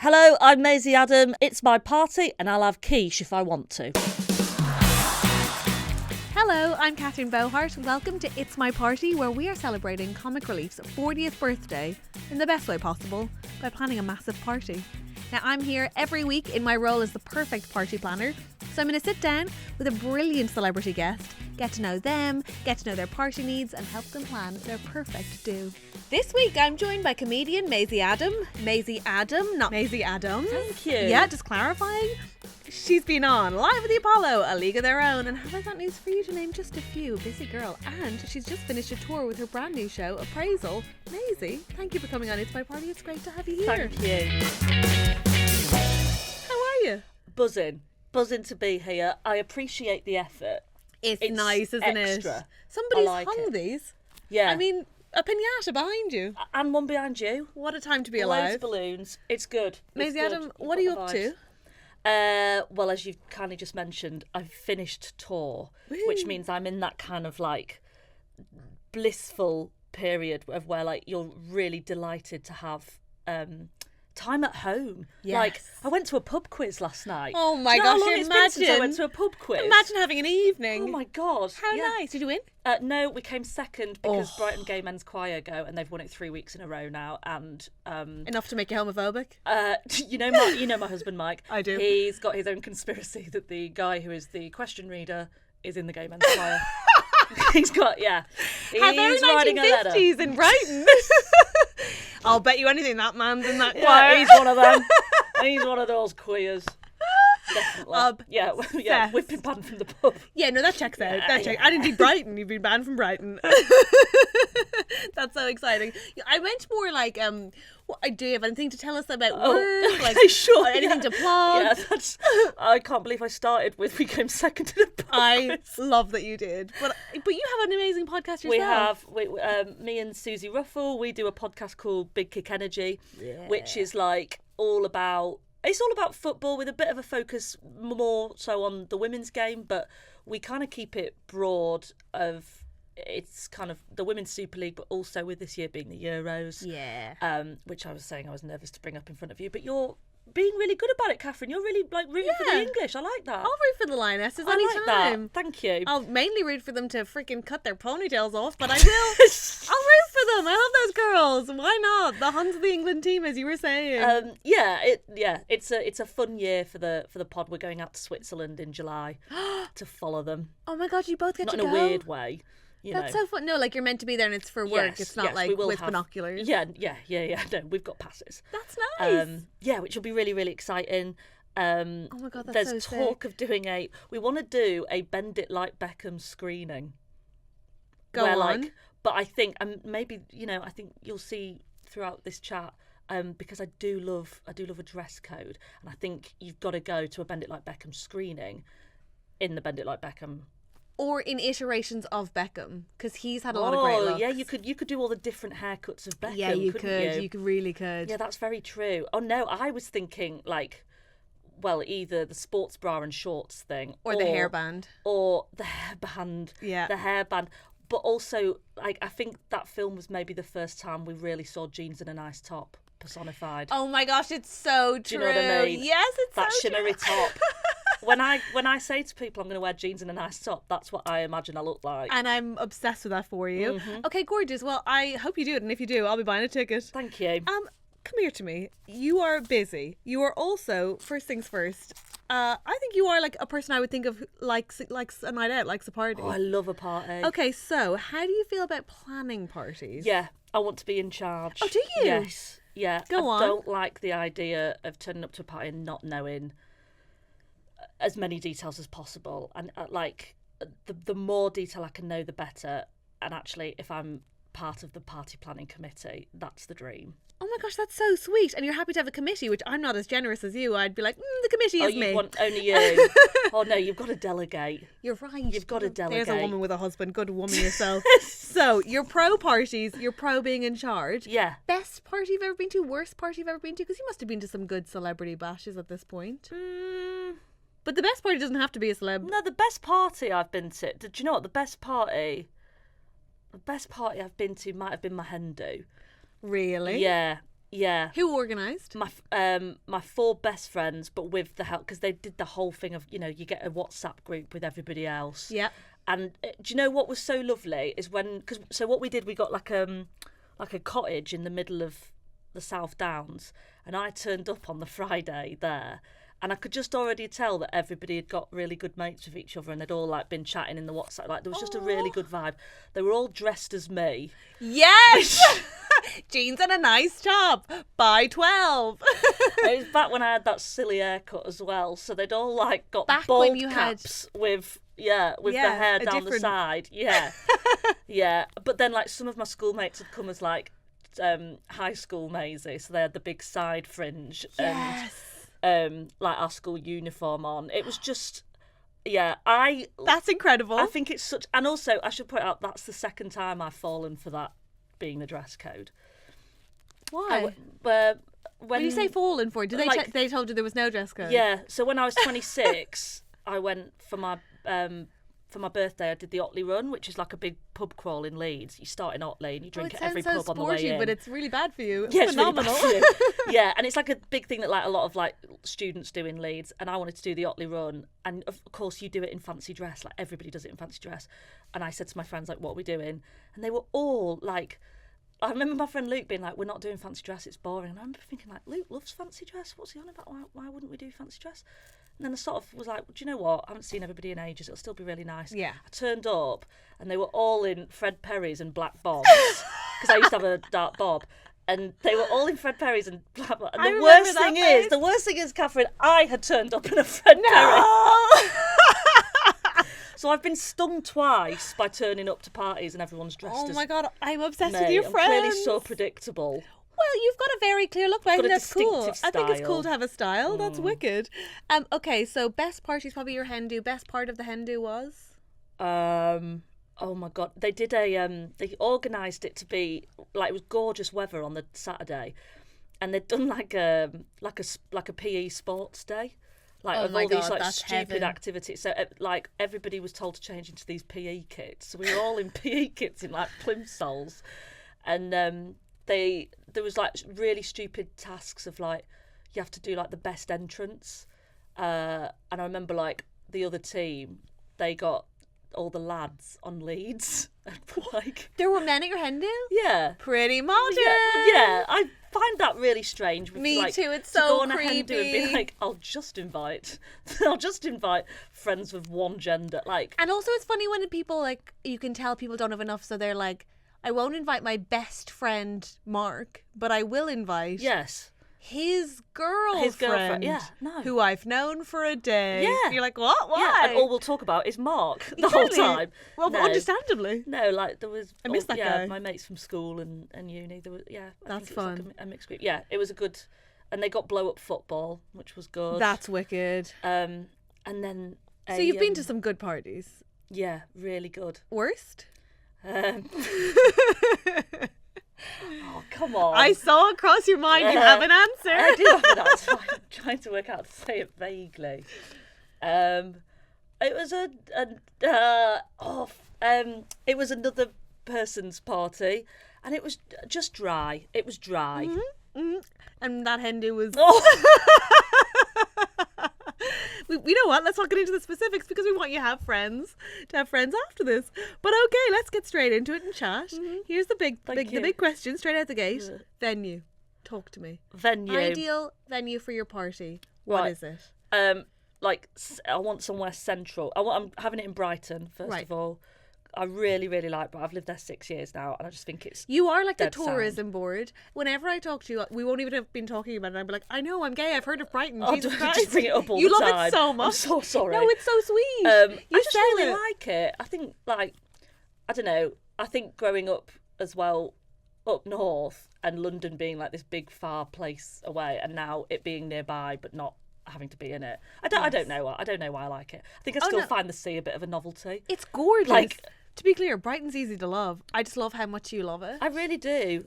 Hello, I'm Maisie Adam. It's my party and I'll have quiche if I want to. Hello, I'm Catherine Bohart and welcome to It's My Party, where we are celebrating Comic Relief's 40th birthday in the best way possible by planning a massive party. Now, I'm here every week in my role as the perfect party planner, so I'm going to sit down with a brilliant celebrity guest, get to know them, get to know their party needs and help them plan their perfect do. This week I'm joined by comedian Maisie Adam. Maisie Adam, not Maisie Adams. Thank you. Yeah, just clarifying. She's been on Live at the Apollo, A League of Their Own, and have I got news for you to name just a few? Busy girl. And she's just finished a tour with her brand new show, Appraisal. Maisie, thank you for coming on It's My Party. It's great to have you here. Thank you. How are you? Buzzing to be here. I appreciate the effort. It's nice, isn't extra. it? Somebody's I like hung it. these. Yeah. I mean, a piñata behind you. And one behind you. What a time to be Loads alive. of balloons. It's good. Maisie It's good. Adam, You've what got are you the up vibes. to? Well, as you've kindly just mentioned, I've finished tour, which means I'm in that kind of like blissful period of where like you're really delighted to have time at home. Yes. Like I went to a pub quiz last night. Oh my Do you know how gosh, long it's been since I went to a pub quiz? Imagine having an evening. Oh my god. How yeah. nice. Did you win? No, we came second because Oh. Brighton Gay Men's Choir go and they've won it 3 weeks in a row now. And Enough to make you homophobic? you know my husband Mike. I do. He's got his own conspiracy that the guy who is the question reader is in the Gay Men's Choir. He's got How very He's writing a letter. 1950s in Brighton. I'll bet you anything that man's in that Yeah, choir. he's one of them. He's one of those queers. Definitely. Yeah, we've been banned from the pub. Yeah, no, that checks out. Yeah, That checks. yeah. And indeed Brighton. You've been banned from Brighton. That's so exciting. I meant more like, do you have anything to tell us about work? Like, sure. anything to plug? Yeah, I can't believe I started with we came second to the pub. I love that you did. But you have an amazing podcast yourself. Me and Susie Ruffle, we do a podcast called Big Kick Energy, which is like all about football with a bit of a focus more so on the women's game, but we kind of keep it broad of it's kind of the Women's Super League, but also with this year being the Euros. Yeah. Which I was saying I was nervous to bring up in front of you, but you're being really good about it, Catherine. You're really like rooting for the English. I like that. I'll root for the Lionesses I like anytime. that. Thank you. I'll mainly root for them to freaking cut their ponytails off, but I will. I'll root for them. I love those girls. Why not? The Huns of the England team, as you were saying. It's a fun year for the pod. We're going out to Switzerland in July to follow them. Oh my god, you both get Not to in go. a weird way. That's so fun. No, like you're meant to be there and it's for work. It's not like with binoculars. Yeah. No, we've got passes. That's nice. Which will be really, really exciting. Oh my god, that's there's so talk sick. of doing we want to do a Bend It Like Beckham screening. Go on. But I think, maybe, I think you'll see throughout this chat, because I do love a dress code, and I think you've got to go to a Bend It Like Beckham screening in the Bend It Like Beckham. Or in iterations of Beckham, because he's had a lot of great looks. Yeah, you could do all the different haircuts of Beckham. Yeah, you couldn't could. You really could. Yeah, that's very true. Oh no, I was thinking either the sports bra and shorts thing, Or the hairband. or the hairband. Yeah. The hairband. But also, I think that film was maybe the first time we really saw jeans in a nice top personified. Oh my gosh, it's so true. Do you know what I mean? Yes, it's that so shimmery true. top. When I say to people I'm going to wear jeans and a nice top, that's what I imagine I look like. And I'm obsessed with that for you. Mm-hmm. Okay, gorgeous. Well, I hope you do it, and if you do, I'll be buying a ticket. Thank you. Come here to me. You are busy. You are also, first things first, I think you are like a person I would think of who likes a night out, likes a party. Oh, I love a party. Okay, so how do you feel about planning parties? Yeah, I want to be in charge. Oh, do you? Yes. Yeah. Go on. I don't like the idea of turning up to a party and not knowing as many details as possible. And the more detail I can know, the better. And actually, if I'm part of the party planning committee, that's the dream. Oh my gosh, that's so sweet. And you're happy to have a committee, which I'm not as generous as you. I'd be like, the committee is me. You want only you. Oh no, you've got to delegate. You're right. You've got to delegate. There's a woman with a husband. Good woman yourself. So, you're pro parties. You're pro being in charge. Yeah. Best party you've ever been to? Worst party you've ever been to? Because you must have been to some good celebrity bashes at this point. But the best party doesn't have to be a celeb. No, the best party I've been to. Do you know what? The best party I've been to might have been my hen do. Really? Yeah. Yeah. Who organised? My 4 best friends, but with the help, because they did the whole thing of, you get a WhatsApp group with everybody else. Yeah. And do you know what was so lovely is so what we did, we got like a cottage in the middle of the South Downs, and I turned up on the Friday there, and I could just already tell that everybody had got really good mates with each other, and they'd all like been chatting in the WhatsApp. Like there was just a really good vibe. They were all dressed as me. Yes. Jeans and a nice top. Buy 12. It was back when I had that silly haircut as well, so they'd all like got back bald when you caps with the hair down the side. Yeah. Yeah. But then like some of my schoolmates had come as like high school Maisie, so they had the big side fringe and like our school uniform on. It was just that's incredible. I think it's such, and also I should point out that's the second time I've fallen for that being the dress code. Why? When you say fallen for, did they told you there was no dress code? Yeah. So when I was 26, I went for my birthday. I did the Otley Run, which is like a big pub crawl in Leeds. You start in Otley and you drink at every pub on the way in. But it's really bad for you. Yeah, Phenomenal. it's really bad for you. Yeah, and it's like a big thing that like a lot of like students do in Leeds. And I wanted to do the Otley Run, and of course you do it in fancy dress. Like everybody does it in fancy dress. And I said to my friends like, "What are we doing?" And they were all like. I remember my friend Luke being like, "We're not doing fancy dress, it's boring." And I remember thinking like, Luke loves fancy dress. What's he on about? Why wouldn't we do fancy dress? And then I sort of was like, do you know what? I haven't seen everybody in ages. It'll still be really nice. Yeah. I turned up and they were all in Fred Perry's and black bobs because I used to have a dark bob. And they were all in Fred Perry's and black bobs. And the worst thing is, Catherine, I had turned up in a Fred Perry. So I've been stung twice by turning up to parties and everyone's dressed as... Oh my God, I'm obsessed with me. your friends. I'm clearly so predictable. Well, you've got a very clear look, but I think that's cool. Style. I think it's cool to have a style. That's wicked. Okay, so best part is probably your hen do. Best part of the hen do was? Oh my God, they did they organised it to be like it was gorgeous weather on the Saturday, and they'd done like a PE sports day. Like of all these like stupid activities. So like everybody was told to change into these PE kits. So we were all in PE kits in like plimsolls, and there was like really stupid tasks of like you have to do like the best entrance. And I remember like the other team, they got all the lads on leads. Like there were men at your hen do? Yeah. Pretty modern. Yeah, I find that really strange. Me like, too, it's to so go on creepy. a hen do and be like, I'll just invite friends with one gender. Like, and also it's funny when people like, you can tell people don't have enough, so they're like, I won't invite my best friend Mark, but I will invite his girlfriend, who I've known for a day. Yeah. You're like, what? Why? Yeah, and all we'll talk about is Mark the whole time. Well, understandably. No, like there was... I miss that guy. My mates from school and uni. There was, that's fun. Like a mixed group. Yeah, it was a good... And they got blow-up football, which was good. That's wicked. And then... So you've been to some good parties? Yeah, really good. Worst? Oh, come on. I saw across your mind you have an answer. I do have an answer. I'm trying to work out how to say it vaguely. It was it was another person's party, and it was just dry. It was dry. Mm-hmm. Mm-hmm. And that hen do was... You know what? Let's not get into the specifics because we want you to have friends after this. But okay, let's get straight into it and chat. Mm-hmm. Here's the big question straight out the gate. Yeah. Venue. Talk to me. Venue. Ideal venue for your party. What is it? Like I want somewhere central. I'm having it in Brighton first of all. I really, really like Brighton. I've lived there 6 years now, and I just think it's... You are like the tourism board. Whenever I talk to you, we won't even have been talking about it, and I'll be like, I know, I'm gay, I've heard of Brighton. Jesus Christ. Just bring it up all you the time. You love it so much. I'm so sorry. No, it's so sweet. I just really like it. I think, like, I don't know, I think growing up as well, up north, and London being like this big, far place away, and now it being nearby, but not having to be in it. I don't know why I like it. I think I still find the sea a bit of a novelty. It's gorgeous. Like... To be clear, Brighton's easy to love. I just love how much you love it. I really do.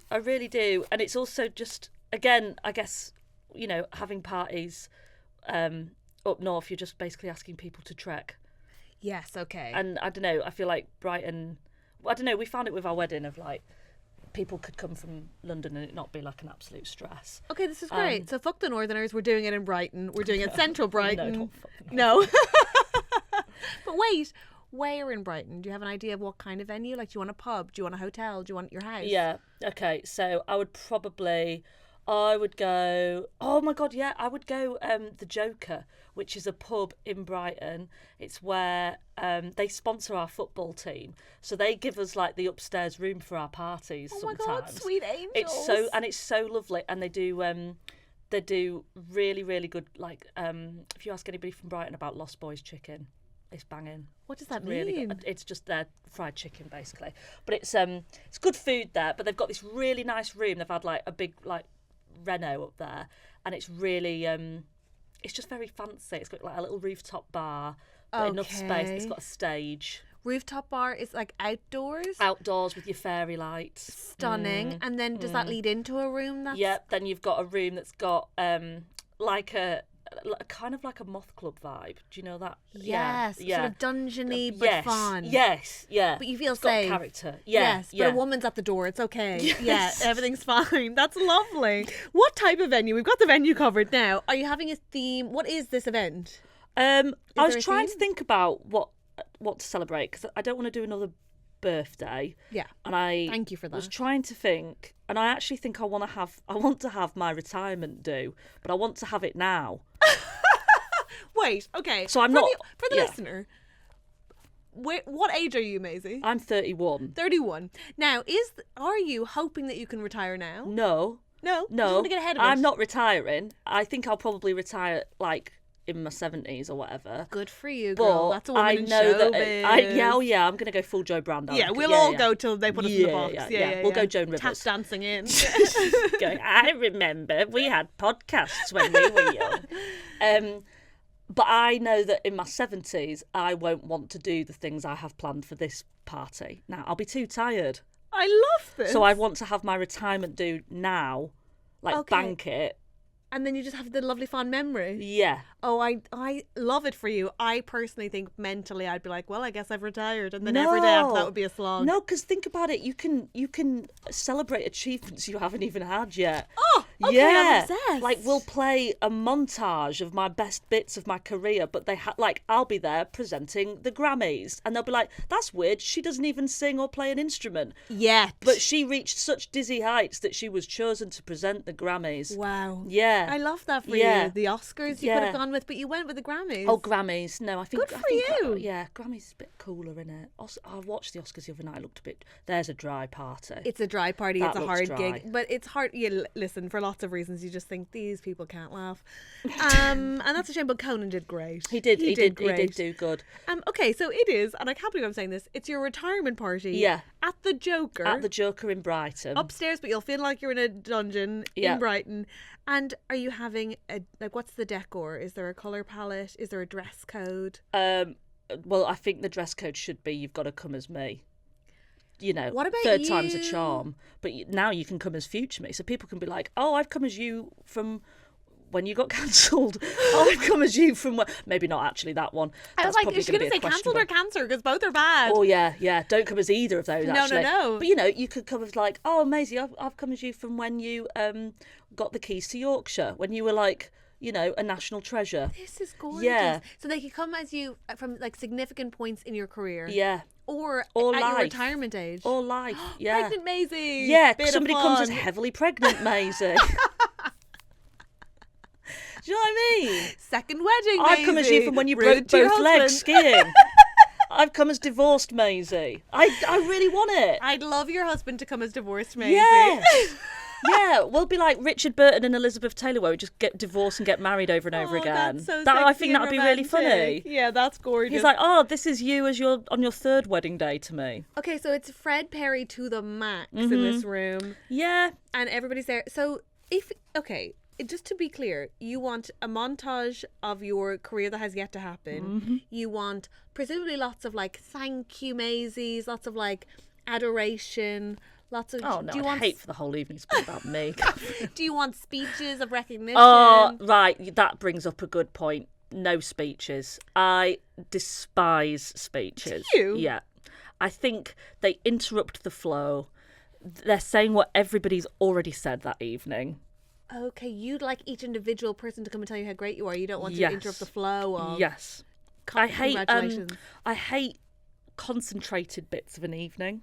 And it's also just, again, I guess, you know, having parties up north, you're just basically asking people to trek. Yes, okay. And I don't know, I feel like Brighton, I don't know, we found it with our wedding of like, people could come from London and it not be like an absolute stress. Okay, this is great. So fuck the Northerners. We're doing it in Brighton. We're doing it central Brighton. No, don't fucking No. But wait, where in Brighton? Do you have an idea of what kind of venue? Like, do you want a pub? Do you want a hotel? Do you want your house? Yeah. Okay. So I would go. Oh my god, yeah, I would go. The Joker, which is a pub in Brighton. It's where they sponsor our football team, so they give us like the upstairs room for our parties. Oh sometimes. my god, sweet angels! It's so lovely, and they do really really good. Like if you ask anybody from Brighton about Lost Boys chicken, it's banging. What does that It's really mean? good. It's just their fried chicken basically, but it's good food there. But they've got this really nice room. They've had like a big like reno up there, and it's really it's just very fancy. It's got like a little rooftop bar, but enough space. It's got a stage. Rooftop bar is like outdoors With your fairy lights. Stunning. And then does that lead into a room that's Yep, then you've got a room that's got like a kind of like a moth club vibe. Do you know that? Yes, Yeah. sort of dungeony but fun. Yes, yeah. But you feel It's safe. got character. Yeah, Yes, but a woman's at the door. It's okay. Yes. Yeah, everything's fine. That's lovely. What type of venue? We've got the venue covered now. Are you having a theme? What is this event? I there was a trying to theme? think about what to celebrate, because I don't want to do another birthday. Yeah. And I Thank you for that. was trying to think, and I actually think I want to have my retirement due, but I want to have it now. Wait, okay. So I'm for not for the listener. What age are you, Maisie? I'm 31. 31. Now, are you hoping that you can retire now? No. No. Just want to get ahead of it. I'm not retiring. I think I'll probably retire like in my 70s or whatever. Good for you, girl. But That's a woman I in know that showbiz. I'm going to go full Joe Brand. I Yeah, reckon. we'll all go till they put us in the box. Yeah. We'll go Joan Rivers. Tap dancing in. Going, I remember we had podcasts when we were young. But I know that in my 70s, I won't want to do the things I have planned for this party. Now, I'll be too tired. I love this. So I want to have my retirement due now, like bank it. And then you just have the lovely fond memory. Yeah. Oh, I love it for you. I personally think mentally I'd be like, well, I guess I've retired, and then every day after that would be a slog. No, because think about it. You can celebrate achievements you haven't even had yet. Oh, okay, yeah. I'm obsessed. Like we'll play a montage of my best bits of my career, but I'll be there presenting the Grammys, and they'll be like, "That's weird. She doesn't even sing or play an instrument." Yeah. But she reached such dizzy heights that she was chosen to present the Grammys. Wow. Yeah. I love that for Yeah. you. The Oscars you could have gone with, but you went with the Grammys. Oh, Grammys. No, I think... Good for you. Yeah, Grammys is a bit cooler, innit? I watched the Oscars the other night. It looked a bit... There's a dry party. It's a dry party. That It's a looks hard dry. gig. But it's hard. Listen, for lots of reasons, you just think these people can't laugh. And that's a shame, but Conan did great. He did great. do good. Okay, so it is, and I can't believe I'm saying this, it's your retirement party. Yeah. At the Joker. At the Joker in Brighton. Upstairs, but you'll feel like you're in a dungeon Yeah. in Brighton. And are you having what's the decor? Is there a colour palette? Is there a dress code? Well, I think the dress code should be you've got to come as me. You know, What about third time's a you? charm. But now you can come as future me. So people can be like, oh, I've come as you from when you got cancelled. Oh, I've come as you from... Maybe not actually that one. I was That's like, probably is she gonna going to be say a cancelled or questionable- cancer? Because both are bad. Oh, yeah. Don't come as either of those, No, actually. no. But, you could come as like, oh, Maisie, I've come as you from when you got the keys to Yorkshire, when you were like, a national treasure. This is gorgeous. Yeah. So they could come as you from like significant points in your career. Yeah. Or at life. your retirement age. Or life, yeah. Pregnant Maisie. Yeah, Bit of somebody comes as fun. heavily pregnant Maisie. Do you know what I mean? Second wedding, I've come as you from when you broke Rude to your both legs husband. skiing. I've come as divorced Maisie. I really want it. I'd love your husband to come as divorced Maisie. Yes. Yeah, we'll be like Richard Burton and Elizabeth Taylor, where we just get divorced and get married over and over again. That's so I sexy think and that'd be really funny. romantic. Yeah, that's gorgeous. He's like, oh, this is you as on your third wedding day to me. okay, so it's Fred Perry to the max Mm-hmm. in this room, Yeah. and everybody's there. So just to be clear, you want a montage of your career that has yet to happen. Mm-hmm. You want presumably lots of like thank you Maisies, lots of like adoration, lots of. Oh, no, do you I'd want hate for the whole evening to be about me. Do you want speeches of recognition? Oh, right. That brings up a good point. No speeches. I despise speeches. Do you? Yeah. I think they interrupt the flow. they're saying what everybody's already said that evening. Okay, you'd like each individual person to come and tell you how great you are. You don't want to Yes. interrupt the flow of... Yes. I Congratulations. hate concentrated bits of an evening.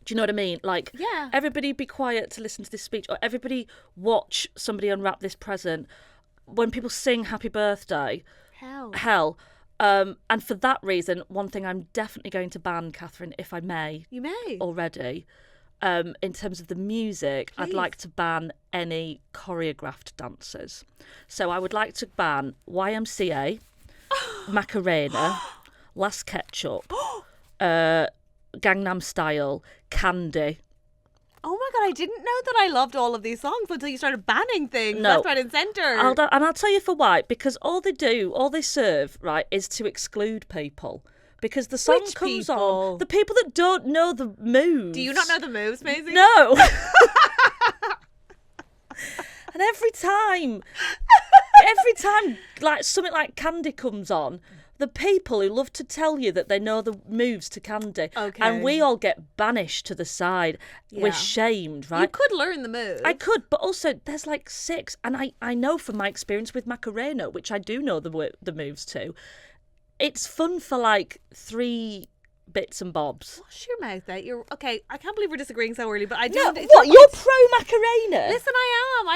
Do you know what I mean? Like, Yeah. everybody be quiet to listen to this speech, or everybody watch somebody unwrap this present. When people sing happy birthday, hell. And for that reason, one thing I'm definitely going to ban, Catherine, if I may. You may. Already. In terms of the music, Please. I'd like to ban any choreographed dances. So I would like to ban YMCA, Macarena, Last Ketchup, Gangnam Style, Candy. Oh my God, I didn't know that I loved all of these songs until you started banning things No. left, right and centre. And I'll tell you for why. Because all they serve, right, is to exclude people. Because the song Which comes people? on, the people that don't know the moves. Do you not know the moves, Maisie? No. And every time, like something like Candy comes on, the people who love to tell you that they know the moves to Candy, Okay. and we all get banished to the side. Yeah. We're shamed, right? You could learn the moves. I could, but also there's like 6, and I know from my experience with Macarena, which I do know the moves to. It's fun for like 3 bits and bobs. Wash your mouth out. You're okay. I can't believe we're disagreeing so early, but I No, don't. what? You're pro Macarena? Listen, I am.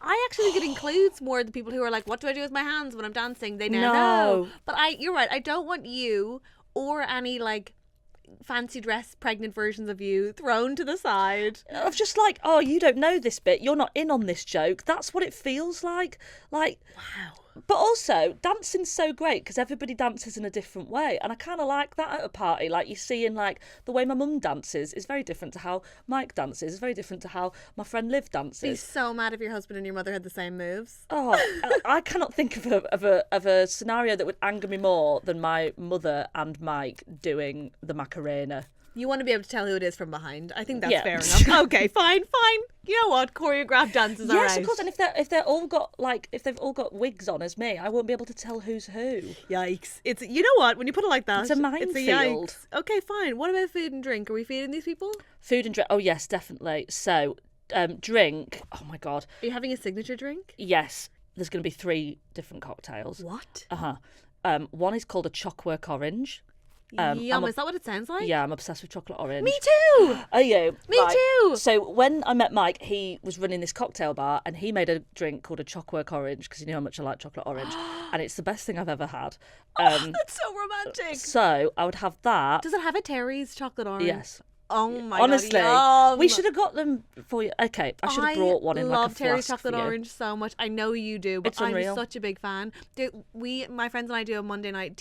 I actually think it includes more the people who are like, what do I do with my hands when I'm dancing? They now know. But you're right. I don't want you or any like fancy dress pregnant versions of you thrown to the side. Of just like, oh, you don't know this bit. You're not in on this joke. That's what it feels like. Like, Wow. But also, dancing's so great because everybody dances in a different way. And I kind of like that at a party. Like, you see in, like, the way my mum dances is very different to how Mike dances. It's very different to how my friend Liv dances. Be so mad if your husband and your mother had the same moves. Oh, I cannot think of a scenario that would anger me more than my mother and Mike doing the Macarena. You want to be able to tell who it is from behind. I think that's Yeah. fair enough. Okay, fine. You know what? Choreographed dances are Yes, out. of course. And if they've all got wigs on as me, I won't be able to tell who's who. Yikes. It's, you know what? When you put it like that, It's a minefield. yikes. Okay, fine. What about food and drink? Are we feeding these people? Food and drink. Oh yes, definitely. So, drink. Oh my God. Are you having a signature drink? Yes. There's going to be 3 different cocktails. What? One is called a Chockwork Orange. Yum, is that what it sounds like? Yeah, I'm obsessed with chocolate orange. Me too! Are you? Me too! So when I met Mike, he was running this cocktail bar and he made a drink called a Chockwork Orange because he knew how much I like chocolate orange. And it's the best thing I've ever had. That's so romantic. So I would have that. Does it have a Terry's chocolate orange? Yes. Oh my Honestly, God. Yum. we should have got them for you. Okay, I should have brought one in like a love Terry's flask chocolate for you. orange so much. I know you do, but It's I'm unreal. such a big fan. My friends and I do a Monday night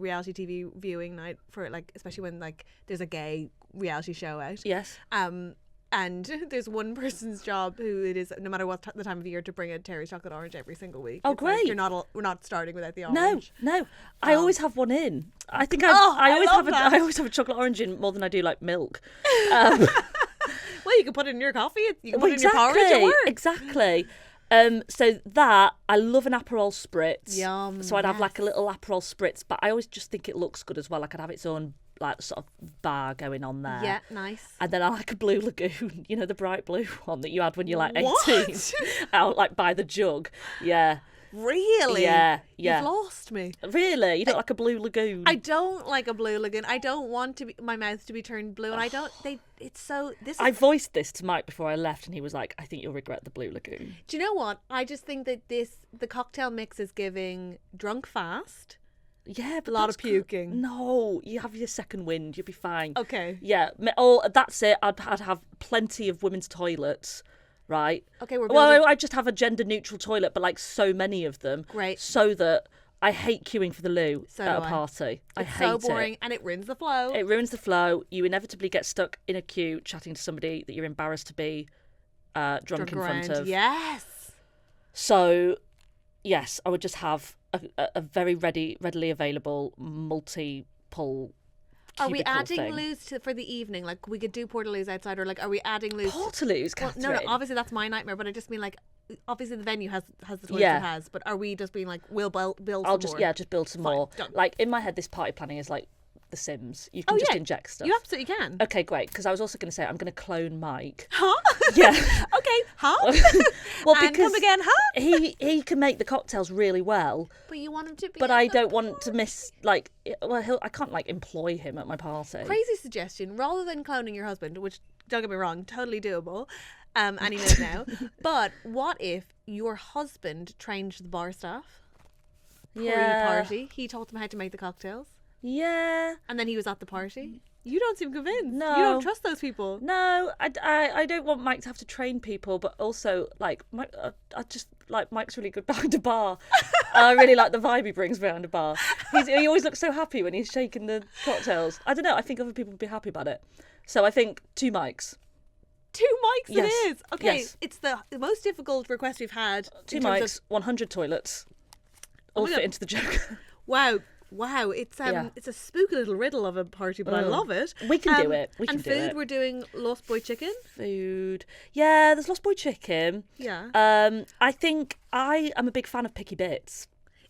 reality TV viewing night for like, especially when like there's a gay reality show out. Yes. And there's one person's job who it is, no matter what the time of year, to bring a Terry's chocolate orange every single week. Oh, It's like, great. we're not starting without the orange. No. I always have one in. I think I I always love have that. I always have a chocolate orange in more than I do like milk. Well, you can put it in your coffee. You can put it in your porridge at work. Exactly. So that, I love an Aperol Spritz. Yum, So I'd have like a yes. little Aperol Spritz, but I always just think it looks good as well. Like I'd have its own like sort of bar going on there. Yeah, nice. And then I like a Blue Lagoon, you know, the bright blue one that you had when you're like 18. What? Out like by the jug. Yeah. Really? Yeah. You've lost me. Really? You don't like a Blue Lagoon? I don't like a blue lagoon. I don't want my mouth to be turned blue, and I don't. It's so. I voiced this to Mike before I left, and he was like, "I think you'll regret the Blue Lagoon." Do you know what? I just think that the cocktail mix is giving drunk fast. Yeah, but A lot that's of puking. No, you have your second wind. You'll be fine. Okay. Yeah. Oh, that's it. I'd have plenty of women's toilets. Right. Okay, we're building. Well, I just have a gender neutral toilet, but like so many of them. Great. So that I hate queuing for the loo So at do a I. party. I It's hate so boring, and it ruins the flow. It ruins the flow. You inevitably get stuck in a queue chatting to somebody that you're embarrassed to be drunk in front of. Yes. So, yes, I would just have a very readily available multi-pull. Are we cubicle adding thing. loos for the evening? Like we could do portaloos outside, or like are we adding loos? Portaloos, Well, Catherine. no, obviously that's my nightmare. But I just mean like, obviously the venue has the toilets Yeah. it has. But are we just being like, we'll build I'll some just more? just build some Fine, more. done. Like in my head, this party planning is like The Sims. You can just inject stuff. You absolutely can. Okay, great. Because I was also going to say I'm going to clone Mike. Huh? Yeah. Okay, huh? Well, And because come again, huh? he can make the cocktails really well. But you want him to be. But I don't want to miss, like, well, I can't, like, employ him at my party. Crazy suggestion. Rather than cloning your husband, which, don't get me wrong, totally doable, any minute now. But what if your husband trained the bar staff? Pre-party. He taught them how to make the cocktails. Yeah. And then he was at the party. You don't seem convinced. No. You don't trust those people. No, I don't want Mike to have to train people, but also, like, Mike, I just, like, Mike's really good behind a bar. I really like the vibe he brings behind a bar. He always looks so happy when he's shaking the cocktails. I don't know, I think other people would be happy about it. So I think 2 mics. 2 mics Yes. it is. Okay, Yes. it's the most difficult request we've had. 2 in terms mics, 100 toilets. All my fit God. into the joke. Wow, it's Yeah. it's a spooky little riddle of a party, but I love it. We can do it. We can and do food, it. we're doing Lost Boy Chicken. Food. Yeah, there's Lost Boy Chicken. Yeah. I think I am a big fan of Picky Bits.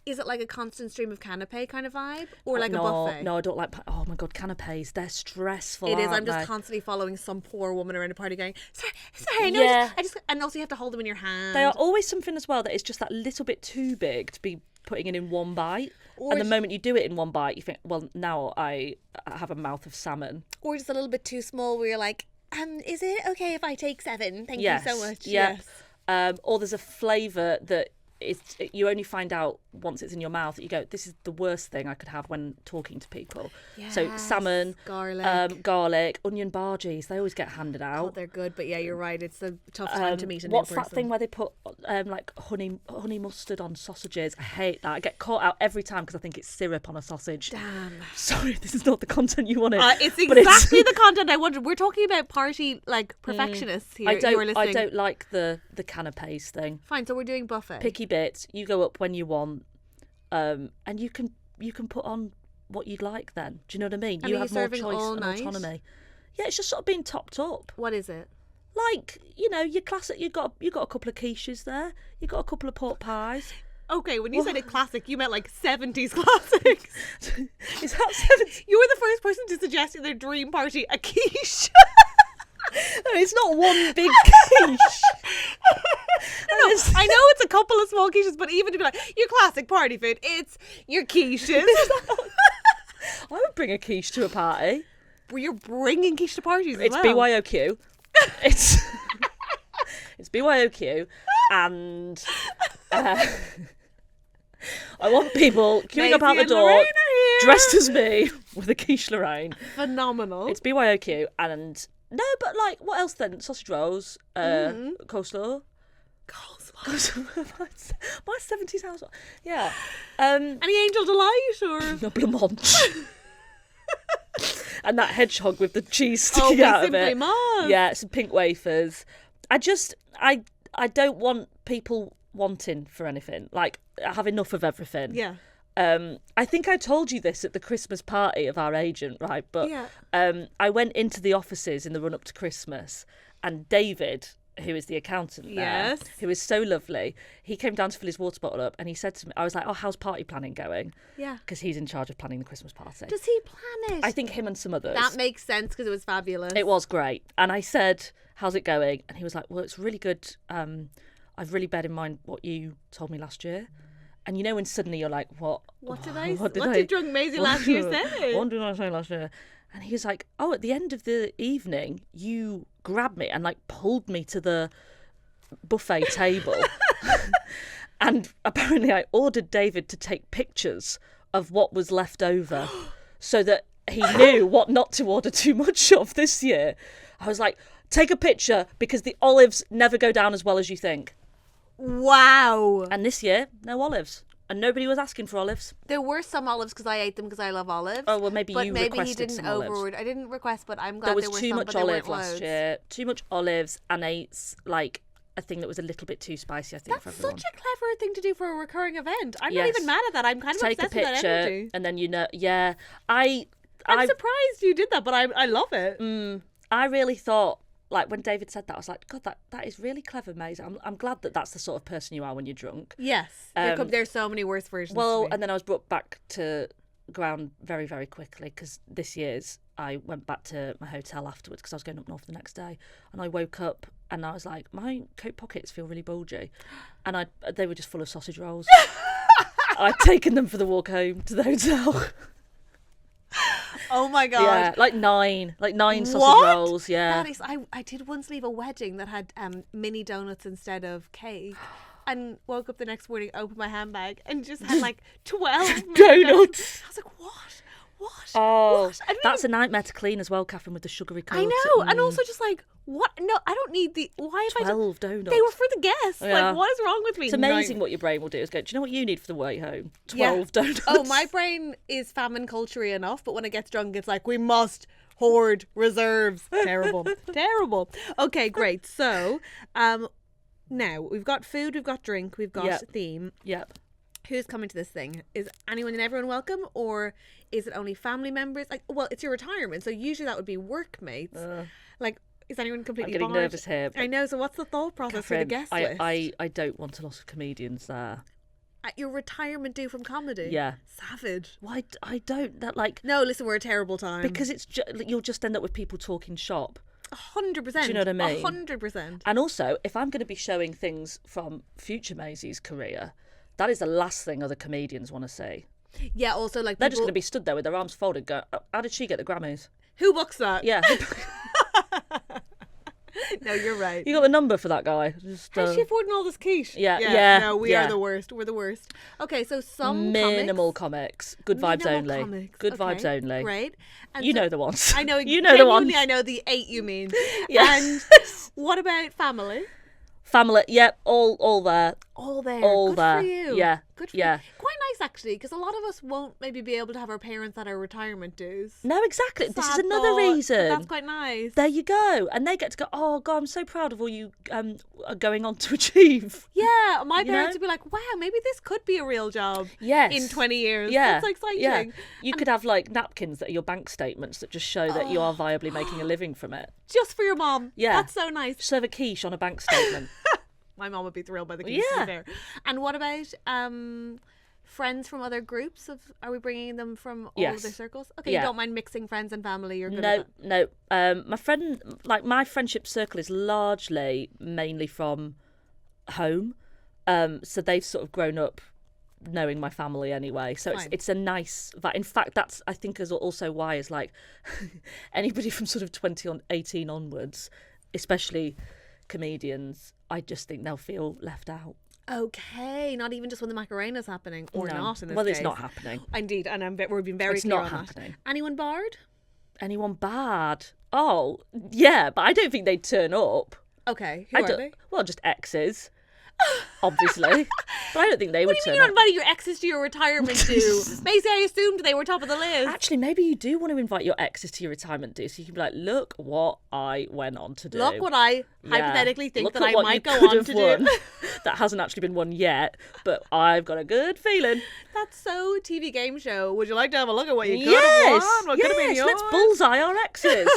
Is it like a constant stream of canapé kind of vibe, or like a No, buffet? No, I don't like. Oh my god, canapes. They're stressful. It is. aren't I'm just they? constantly following some poor woman around a party going, sorry, no, Yeah. I just, and also you have to hold them in your hand. They are always something as well that is just that little bit too big to be putting in one bite. Or And the just- moment you do it in one bite, you think, well, now I have a mouth of salmon. Or just a little bit too small where you're like, is it okay if I take 7? Thank Yes. you so much. Yeah. Yes. Or there's a flavour that you only find out once it's in your mouth that you go, this is the worst thing I could have when talking to people. So Yes, salmon, garlic. onion bargies, they always get handed Oh, out. they're good, but yeah, you're right. It's a tough time to meet a new What's person. that thing where they put like honey mustard on sausages? I hate that. I get caught out every time because I think it's syrup on a sausage. Damn. Sorry, this is not the content you wanted. It's but exactly the content I wanted. We're talking about party like perfectionists here. I You are don't. listening. I don't like the canapes thing. Fine, so we're doing buffet. Picky bits. You go up when you want, and you can put on what you'd like. Then do you know what I mean? And you are have you more serving choice all and night? autonomy. Yeah, it's just sort of being topped up. What is it? Like, you know, your classic. You got a couple of quiches there. You got a couple of pork pies. Okay, when you said it classic, you meant like 70s classics. Is that 70? You were the first person to suggest in their dream party a quiche. No, it's not one big quiche. No, I know it's a couple of small quiches, but even to be like, your classic party food, it's your quiches. I would bring a quiche to a party. You're bringing quiche to parties as It's well. BYOQ. It's it's BYOQ, and I want people queuing up out Maisie the and door, Lorraine are here. dressed as me with a quiche Lorraine. Phenomenal. It's BYOQ, and no, but like, what else then? Sausage rolls, coleslaw. My 70s house. Yeah. Any angel delight or No blancmange. And that hedgehog with the cheese sticking out of it. Simply Mars. Yeah, some pink wafers. I don't want people wanting for anything. Like, I have enough of everything. Yeah. I think I told you this at the Christmas party of our agent, right? But Yeah. I went into the offices in the run up to Christmas, and David, who is the accountant there, Yes. who is so lovely, he came down to fill his water bottle up, and he said to me, I was like, oh, how's party planning going? Yeah. Because he's in charge of planning the Christmas party. Does he plan it? I think him and some others. that makes sense because it was fabulous. It was great. And I said, how's it going? And he was like, well, it's really good. I've really beared in mind what you told me last year. And you know when suddenly you're like, what? What did I? What What did drunk Maisie last year say? What did I say last year? And he was like, oh, at the end of the evening, you grabbed me and like pulled me to the buffet table. And apparently I ordered David to take pictures of what was left over so that he knew what not to order too much of this year. I was like, take a picture because the olives never go down as well as you think. Wow. And this year, no olives. And nobody was asking for olives. There were some olives because I ate them because I love olives. Oh, well, maybe but you maybe he requested didn't some olives. override. I didn't request, but I'm glad There was were too some, much but they olive weren't last loads. year. Too much olives and like a thing that was a little bit too spicy, I think, That's for everyone. such a clever thing to do for a recurring event. I'm not Yes. even mad at that. I'm kind of Take a obsessed with that picture energy. and then, you know, yeah. I'm surprised you did that, but I love it. I really thought, like, when David said that, I was like, God, that is really clever, Maisie. I'm glad that that's the sort of person you are when you're drunk. Yes. There's so many worse versions. Well, of me. and then I was brought back to ground very, very quickly because this year's I went back to my hotel afterwards because I was going up north the next day, and I woke up and I was like, my coat pockets feel really bulgy, and they were just full of sausage rolls. I'd taken them for the walk home to the hotel. Oh my god! Yeah, like nine sausage rolls. Yeah, that is. I did once leave a wedding that had mini donuts instead of cake. And woke up the next morning, opened my handbag, and just had like 12 donuts. I was like, what? Oh, what? That's a nightmare to clean as well, Catherine, with the sugary coating. I know, and also just like, what? No, I don't need the. Why have 12 donuts? They were for the guests. Yeah. Like, what is wrong with me? It's amazing what your brain will do. Is go, do you know what you need for the way home? 12 donuts. Oh, my brain is famine culture enough, but when it gets drunk, it's like, we must hoard reserves. Terrible. Terrible. Okay, great. So, now, we've got food, we've got drink, we've got theme. Yep. Who's coming to this thing? Is anyone and everyone welcome, or is it only family members? Like, well, it's your retirement, so usually that would be workmates. Like, is anyone completely I'm getting barred? nervous here. I know, so what's the thought process for the guest list? I don't want a lot of comedians there. At your retirement due from comedy? Yeah. Savage. Why? I don't. That like... No, listen, we're a terrible time. Because you'll just end up with people talking shop. 100%. Do you know what I mean? 100%. And also, if I'm going to be showing things from future Maisie's career, that is the last thing other comedians want to see. Yeah, also, like, they're just going to be stood there with their arms folded going, oh, how did she get the Grammys? Who books that? Yeah. No, you're right. You got the number for that guy. Just, how's she affording all this quiche? Yeah. No, we are the worst. We're the worst. Okay, so some minimal comics. Good vibes only. Comics. Good vibes only. Great. And you know the ones. I know. You know the ones. I know the 8 you mean. Yeah. And what about family? Family, yep, all there. All there. All Good there. for you. Yeah. Good for yeah. you. Quite nice, actually, because a lot of us won't maybe be able to have our parents at our retirement dues. No, exactly. This is Sad another thought, reason. That's quite nice. There you go. And they get to go, oh, God, I'm so proud of all you are going on to achieve. Yeah, my You parents know? would be like, wow, maybe this could be a real job Yes. in 20 years. Yeah. That's exciting. Yeah. You could have, like, napkins that are your bank statements that just show that you are viably making a living from it. Just for your mom. Yeah. That's so nice. Serve a quiche on a bank statement. My mom would be thrilled by the quiche, to be fair. And what about friends from other groups? Are we bringing them from all of their circles? Okay, you don't mind mixing friends and family? You're good at that? No. My friendship circle is mainly from home. So they've sort of grown up knowing my family anyway. So it's a nice... In fact, that's, I think, is also why is like anybody from sort of 18 onwards, especially comedians, I just think they'll feel left out. Okay, not even just when the Macarena's happening, or not in this Well, case. it's not happening. Indeed, and we're being very It's clear not on happening. that. Anyone barred? Anyone bad? Oh, yeah, but I don't think they'd turn up. Okay, who are they? Well, just exes. Obviously. But I don't think they would What do turn you mean you're up. inviting your exes to your retirement do? Maisie, I assumed they were top of the list. Actually, maybe you do want to invite your exes to your retirement do, so you can be like, look what I went on to do. Look what I hypothetically think Look that at I what might you go could on have to won. do. That hasn't actually been won yet, but I've got a good feeling. That's so TV game show. Would you like to have a look at what you could Yes, have won? What could have been yours? let's bullseye our exes.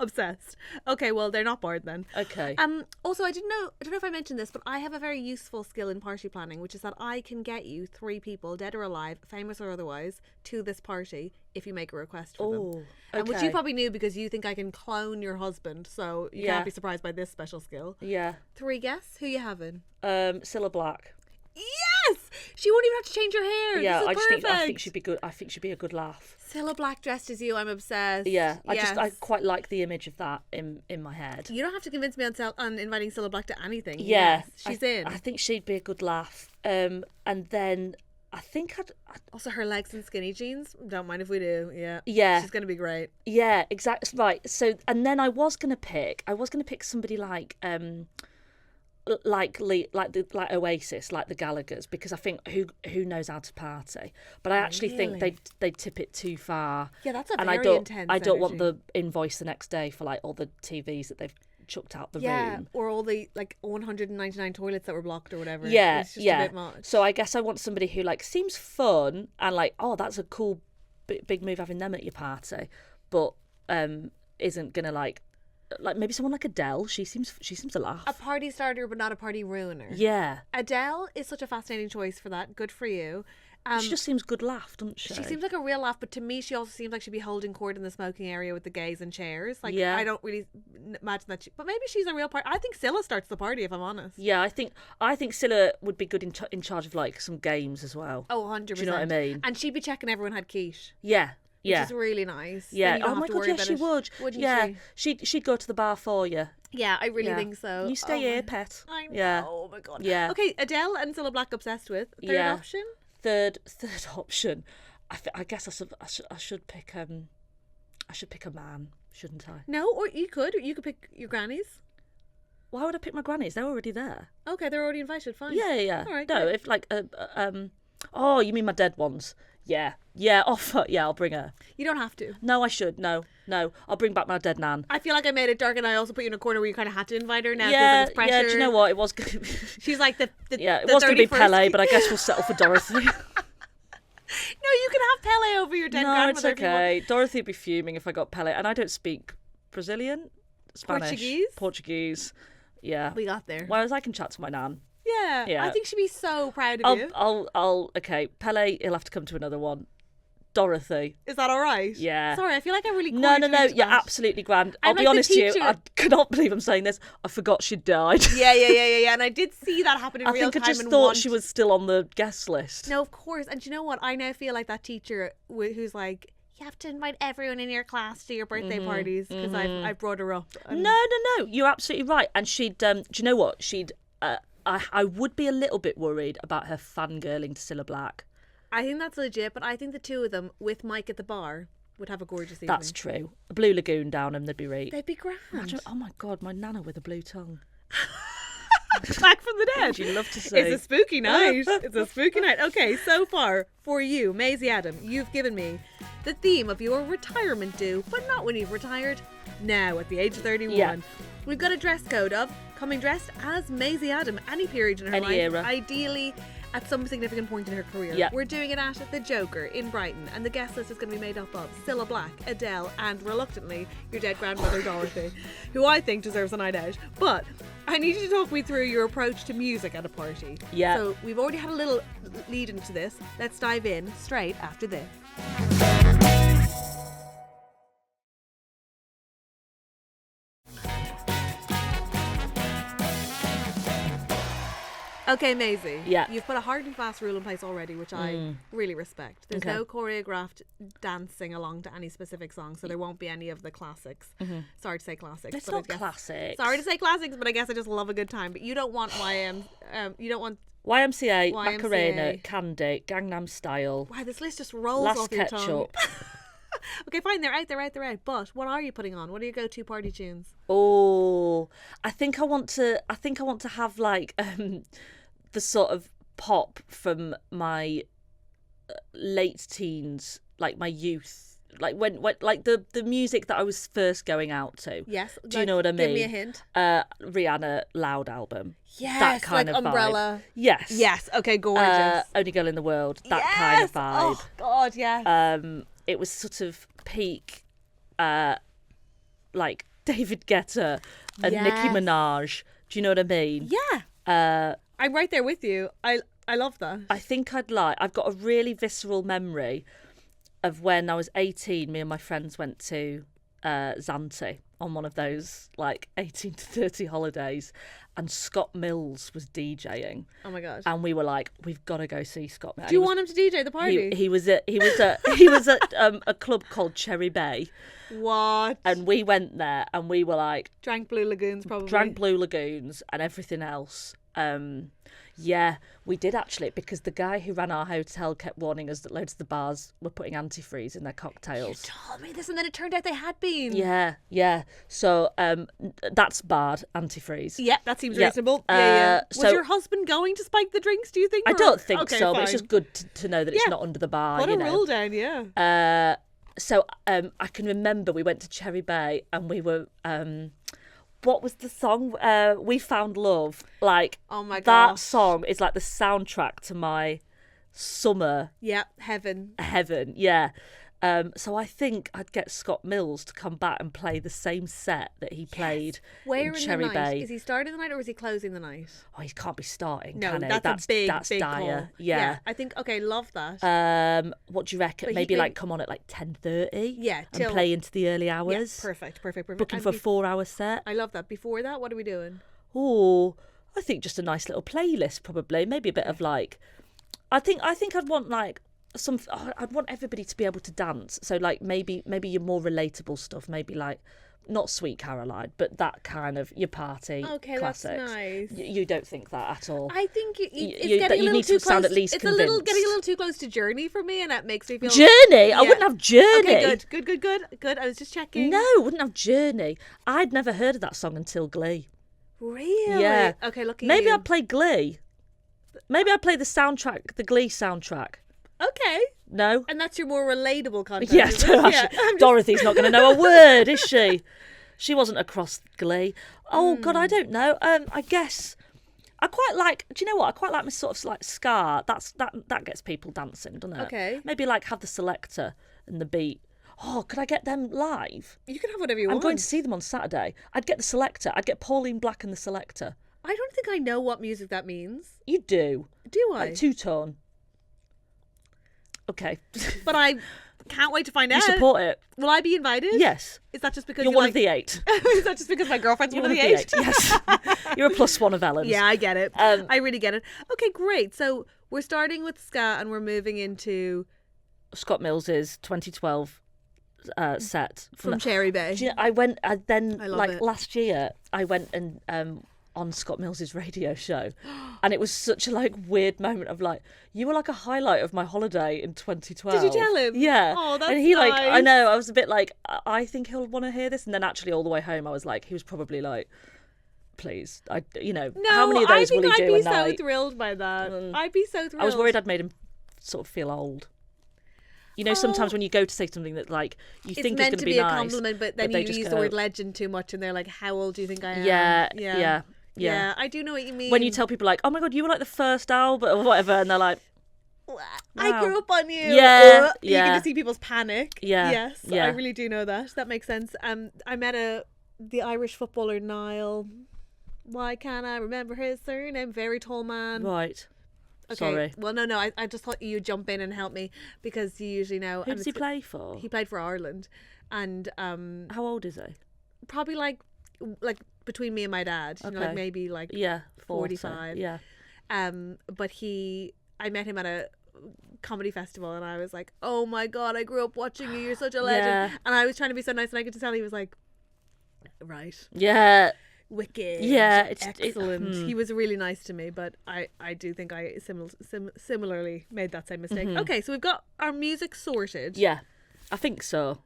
Obsessed. Okay, well, they're not barred then. Okay. Also, I don't know if I mentioned this, but I have a very useful skill in party planning, which is that I can get you 3 people, dead or alive, famous or otherwise, to this party if you make a request for them. And which you probably knew because you think I can clone your husband, so you can't be surprised by this special skill. Yeah. 3 guests? Who you having? Cilla Black. Yes! She won't even have to change her hair. Yeah, this is perfect. I think she'd be good. I think she'd be a good laugh. Cilla Black dressed as you. I'm obsessed. Yeah, Yes. I quite like the image of that in my head. You don't have to convince me on inviting Cilla Black to anything. Yeah, Yes, she's in. I think she'd be a good laugh. And then I think I'd also her legs and skinny jeans. Don't mind if we do. Yeah. Yeah. She's gonna be great. Yeah, exactly. Right. So, and then I was gonna pick somebody like Oasis, like the Gallaghers, because I think who knows how to party. But I actually think they'd tip it too far. Yeah, that's a and very intense I don't want energy. the invoice the next day for like all the TVs that they've chucked out the room. Or all the like 199 toilets that were blocked or whatever. Yeah, it's just a bit much. So I guess I want somebody who like seems fun and like, oh, that's a cool big move having them at your party, but isn't gonna like maybe someone like Adele. She seems a laugh. A party starter, but not a party ruiner. Yeah. Adele is such a fascinating choice for that. Good for you. She just seems good laugh, doesn't she? She seems like a real laugh, but to me, she also seems like she'd be holding court in the smoking area with the gays and chairs. Like, Yeah. I don't really imagine that. But maybe she's a real part. I think Scylla starts the party, if I'm honest. Yeah, I think Scylla would be good in charge of like some games as well. Oh, 100%. Do you know what I mean? And she'd be checking everyone had quiche. Yeah. Yeah. Which is really nice. Yeah. Then you don't Oh have my to god, worry yes, about she it. would. Wouldn't Yeah. she? She'd go to the bar for you. Yeah, I really Yeah. think so. You stay here, pet. I know. Yeah. Oh my god. Yeah. Okay, Adele and Cilla Black obsessed with. Third Yeah. option? Third option. I guess I should pick a man, shouldn't I? No, or you could pick your grannies. Why would I pick my grannies? They're already there. Okay, they're already invited. Fine. Yeah. All right. No, great. if like oh, you mean my dead ones? Yeah. Offer. Yeah, I'll bring her. You don't have to. No, I should. No. I'll bring back my dead nan. I feel like I made it dark, and I also put you in a corner where you kind of had to invite her. Now Yeah. because pressure. Do you know what? It was good. She's like the Yeah, it the was going to be 31st Pele, but I guess we'll settle for Dorothy. No, you can have Pele over your dead No, grandmother. it's if you want. okay. Dorothy would be fuming if I got Pele, and I don't speak Brazilian, Spanish, Portuguese. Yeah. We got there. Whereas I can chat to my nan. Yeah. Yeah. I think she'd be so proud of you. Okay. Pele, he'll have to come to another one. Dorothy. Is that all right? Yeah. Sorry, I feel like I really No. cornered you into You're that. absolutely grand. I'm I'll be like the honest with you. teacher. I cannot believe I'm saying this. I forgot she'd died. Yeah. And I did see that happen in I real think time. I just and thought she was still on the guest list. No, of course. And do you know what? I now feel like that teacher who's like, you have to invite everyone in your class to your birthday parties because I've brought her up. And No. You're absolutely right. And she'd. Do you know what? She'd. I would be a little bit worried about her fangirling to Cilla Black. I think that's legit, but I think the two of them with Mike at the bar would have a gorgeous evening. That's true. A Blue Lagoon down them, they'd be right. They'd be grand. Imagine, oh my god, my nana with a blue tongue. Back from the dead. Would you love to see? It's a spooky night. It's a spooky night. Okay, so far for you, Maisie Adam, you've given me the theme of your retirement do, but not when you've retired. Now, at the age of 31, Yeah. we've got a dress code of coming dressed as Maisie Adam, any period in her Any life, era. ideally at some significant point in her career. Yeah. We're doing it at the Joker in Brighton, and the guest list is going to be made up of Cilla Black, Adele, and reluctantly your dead grandmother Dorothy, who I think deserves a night out. But I need you to talk me through your approach to music at a party. Yeah. So we've already had a little lead into this. Let's dive in straight after this. Okay, Maisie. Yeah. You've put a hard and fast rule in place already, which I really respect. There's Okay. no choreographed dancing along to any specific song, so there won't be any of the classics. Sorry to say classics. It's but I not guess- classics. Sorry to say classics, but I guess I just love a good time. But you don't want you don't want. YMCA, YMCA. Macarena, Candy, Gangnam Style, Wow, this list just rolls Last off your tongue. Ketchup. Okay, fine, they're out. But what are you putting on? What are your go-to party tunes? Oh, I think I want to have like the sort of pop from my late teens, like my youth, like when like the music that I was first going out to. Yes. Do you know what I mean? Give me a hint. Rihanna Loud album. Yes, that kind like of Umbrella. vibe. Yes. Yes. Okay, gorgeous. Only Girl in the World. That kind of vibe. Oh God, yes. It was sort of peak, like David Guetta and Nicki Yes. Minaj. Do you know what I mean? Yeah. I'm right there with you. I love that. I think I've got a really visceral memory of when I was 18, me and my friends went to Zante on one of those like 18 to 30 holidays, and Scott Mills was DJing. Oh my gosh. And we were like, we've got to go see Scott Mills. Do you want him to DJ the party? He was at a club called Cherry Bay, What? and we went there and we were like, Drank Blue Lagoons probably. drank Blue Lagoons and everything else. Yeah, we did actually, because the guy who ran our hotel kept warning us that loads of the bars were putting antifreeze in their cocktails. Told me this, and then it turned out they had been. Yeah. So that's bad, antifreeze. Yeah, that seems Yeah. reasonable. Yeah. Was so- your husband going to spike the drinks, do you think? I or- don't think Okay, so, but it's fine. just good to know that it's Yeah. not under the bar. Put you a know. rule down, yeah. So I can remember we went to Cherry Bay and we were what was the song? We Found Love. Like, Oh my that gosh. song is like the soundtrack to my summer Yeah, heaven. heaven. Yeah. So I think I'd get Scott Mills to come back and play the same set that he played in Cherry the night? Bay. Is he starting the night or is he closing the night? Oh, he can't be starting, No, can he? that's a big dire. call. Yeah. I think, okay, love that. What do you reckon? But Maybe like come on at like 10:30. Yeah, and play into the early Yeah, hours. perfect. Booking for a 4-hour set. I love that. Before that, what are we doing? Oh, I think just a nice little playlist, probably. Maybe a bit of like. I think I'd want like I'd want everybody to be able to dance. So like maybe your more relatable stuff. Maybe like not Sweet Caroline, but that kind of your party classics. That's nice. You don't think that at all? I think it's getting a little need too to sound close. at least it's convinced. getting a little too close to Journey for me, and that makes me feel Journey. I wouldn't have Journey. Okay, good. I was just checking. No, wouldn't have Journey. I'd never heard of that song until Glee. Really? Yeah. Okay, lucky Maybe you. I'd play Glee. Maybe I'd play the soundtrack, the Glee soundtrack. Okay. No? And that's your more relatable content. Yeah, is it? actually, Dorothy's not going to know a word, is she? She wasn't across Glee. Oh, God, I don't know. I guess I quite like, do you know what? I quite like my sort of like ska. That gets people dancing, doesn't it? Okay. Maybe like have the Selector and the Beat. Oh, could I get them live? You can have whatever you I'm want. going to see them on Saturday. I'd get the Selector. I'd get Pauline Black and the Selector. I don't think I know what music that means. You do. Do I? Like two-tone. Okay. But I can't wait to find out. You support it? Will I be invited? Yes. Is that just because You're one of the 8. Is that just because my girlfriend's You're one of the 8? Yes. You're a +1 of Ellen's. Yeah, I get it. I really get it. Okay, great. So we're starting with ska and we're moving into Scott Mills's 2012 set from Cherry Bay. Do you know, I went love it. last year I went and on Scott Mills's radio show, and it was such a like weird moment of like, you were like a highlight of my holiday in 2012. Did you tell him? Yeah. Oh, that's and he nice. like, I know, I was a bit like, I think he'll want to hear this, and then actually all the way home I was like, he was probably like, please, how many of those will he do a night? I think I'd be so thrilled by that. I'd be so thrilled. I was worried I'd made him sort of feel old. You know, sometimes when you go to say something that like you think is going to be nice, a compliment, but then you use the word legend too much, and they're like, "How old do you think I am?" Yeah. I do know what you mean. When you tell people like, "Oh my God, you were like the first Albert" or whatever, and they're like, I grew up on you. Yeah, You get to see people's panic. Yeah, yes, yeah. I really do know that. That makes sense. I met the Irish footballer Niall. Why can't I remember his surname? Very tall man. Right. Okay. Sorry. Well, no. I just thought you'd jump in and help me because you usually know. Who does he play for? He played for Ireland, and how old is he? probably like between me and my dad. You know, like maybe like 45. Yeah. But I met him at a comedy festival, and I was like, oh my God, I grew up watching you. You're such a legend. Yeah. And I was trying to be so nice, and I could tell he was like, right. Yeah. Wicked. Yeah, it's excellent. He was really nice to me, but I do think I similarly made that same mistake. Okay, so we've got our music sorted. Yeah, I think so.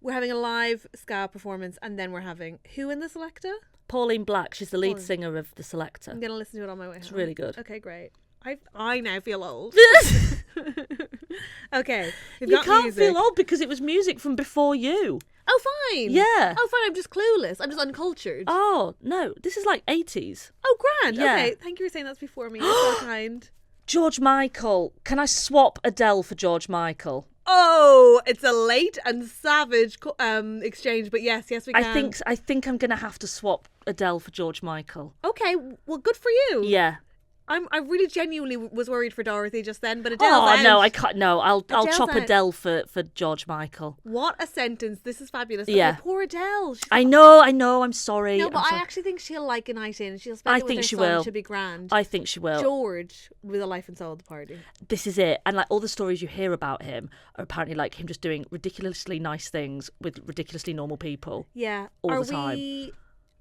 We're having a live ska performance, and then we're having who in the Selector? Pauline Black. She's the lead singer of the Selector. I'm gonna listen to it on my way home. It's really good. Okay, great. I now feel old. Okay, you can't feel old because it was music from before you. Oh, fine. Yeah. Oh, fine. I'm just clueless. I'm just uncultured. Oh no, this is like 80s. Oh, grand. Yeah. Okay, thank you for saying that's before me. You're so kind. George Michael. Can I swap Adele for George Michael? Oh, it's a late and savage exchange, but yes, we can. I think I'm gonna have to swap Adele for George Michael. Okay, well, good for you. Yeah. I really genuinely was worried for Dorothy just then, but Adele's out. No, I can't. No, I'll chop out. Adele for George Michael. What a sentence! This is fabulous. Yeah. Okay, poor Adele. I know. I'm sorry. No, but I'm sorry. I actually think she'll like a night in. She'll spend I it with think her she son. will. She'll be grand. I think she will. George with a life and soul at the party. This is it. And like all the stories you hear about him are apparently like him just doing ridiculously nice things with ridiculously normal people. Yeah. All the time.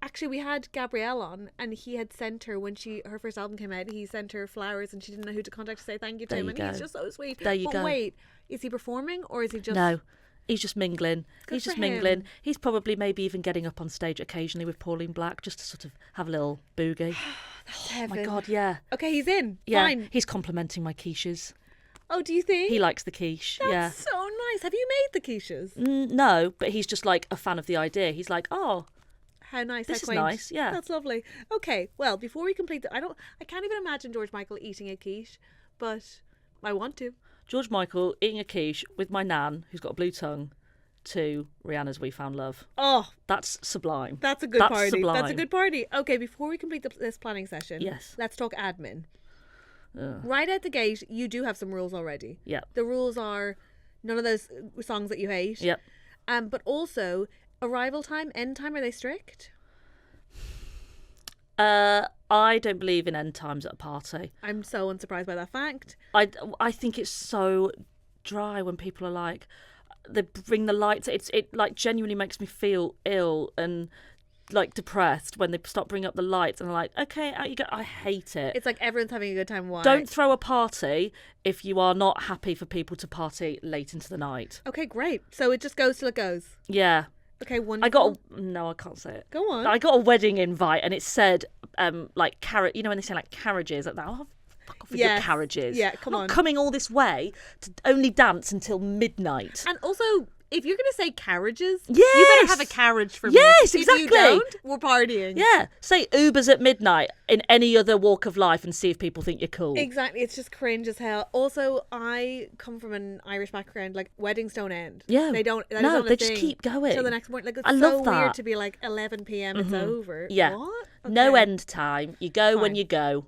Actually, we had Gabrielle on, and he had sent her when her first album came out. He sent her flowers, and she didn't know who to contact to say thank you to him. And he's just so sweet. There you but go. Wait, is he performing or is he just? No, he's just mingling. Good for him. He's probably maybe even getting up on stage occasionally with Pauline Black just to sort of have a little boogie. Oh my God, yeah. Okay, he's in. Yeah, Fine. he's complimenting my quiches. Oh, do you think? He likes the quiche. That's so nice. Have you made the quiches? No, but he's just like a fan of the idea. He's like, oh. How nice. This how is quaint. nice, yeah. That's lovely. Okay, well, before we complete I can't even imagine George Michael eating a quiche, but I want to. George Michael eating a quiche with my nan, who's got a blue tongue, to Rihanna's We Found Love. Oh, that's sublime. That's a good party. Sublime. That's a good party. Okay, before we complete this planning session, yes, let's talk admin. Right out the gate, you do have some rules already. Yeah. The rules are none of those songs that you hate. Yep. But also, arrival time, end time, are they strict? I don't believe in end times at a party. I'm so unsurprised by that fact. I think it's so dry when people are like, they bring the lights. It like genuinely makes me feel ill and like depressed when they stop bringing up the lights and I'm like, okay, out you go. I hate it. It's like everyone's having a good time. Why? Don't throw a party if you are not happy for people to party late into the night. Okay, great. So it just goes till it goes. Yeah. Okay, wonderful. No, I can't say it. Go on. I got a wedding invite and it said like carrot. You know when they say like carriages, like that. Oh, fuck off with your carriages. Yeah, come on. I'm not coming all this way to only dance until midnight. And also, if you're going to say carriages, yes, you better have a carriage for me. Yes, exactly. If you don't, we're partying. Yeah, say Ubers at midnight in any other walk of life and see if people think you're cool. Exactly, it's just cringe as hell. Also, I come from an Irish background. Like, weddings don't end. Yeah, they don't. No, they just keep going till the next morning. Like, it's I so love that. weird to be like 11 p.m. It's over. Yeah, what? Okay. No end time. You go when you go.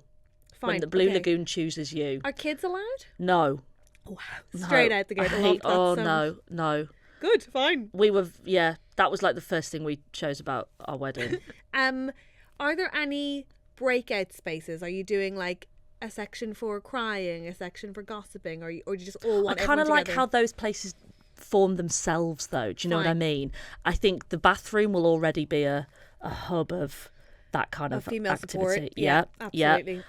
Fine. When the Blue Lagoon chooses you. Are kids allowed? No. Wow. Straight out the gate. I love that so much. No. Good, fine. We were, that was like the first thing we chose about our wedding. Are there any breakout spaces? Are you doing like a section for crying, a section for gossiping, or do you just all want everyone together? I kind of like how those places form themselves, though. Do you know what I mean? I think the bathroom will already be a hub of that kind of female activity. Support. Yeah, absolutely.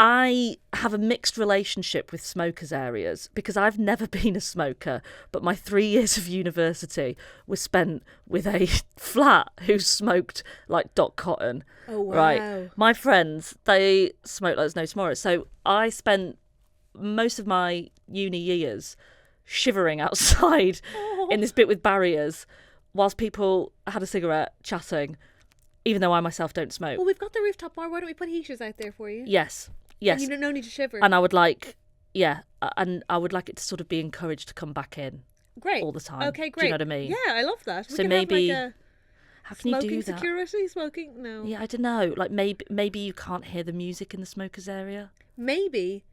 I have a mixed relationship with smokers areas because I've never been a smoker, but my 3 years of university was spent with a flat who smoked like Doc Cotton. Oh, wow. Right. My friends, they smoke like there's no tomorrow. So I spent most of my uni years shivering outside in this bit with barriers whilst people had a cigarette chatting, even though I myself don't smoke. Well, we've got the rooftop bar. Why don't we put heaters out there for you? Yes. And you don't no need to shiver. And I would like, and I would like it to sort of be encouraged to come back in. Great. All the time. Okay, great. Do you know what I mean? Yeah, I love that. So maybe, have like how can you do that? Smoking security? Smoking? No. Yeah, I don't know. Like maybe you can't hear the music in the smokers area. Maybe.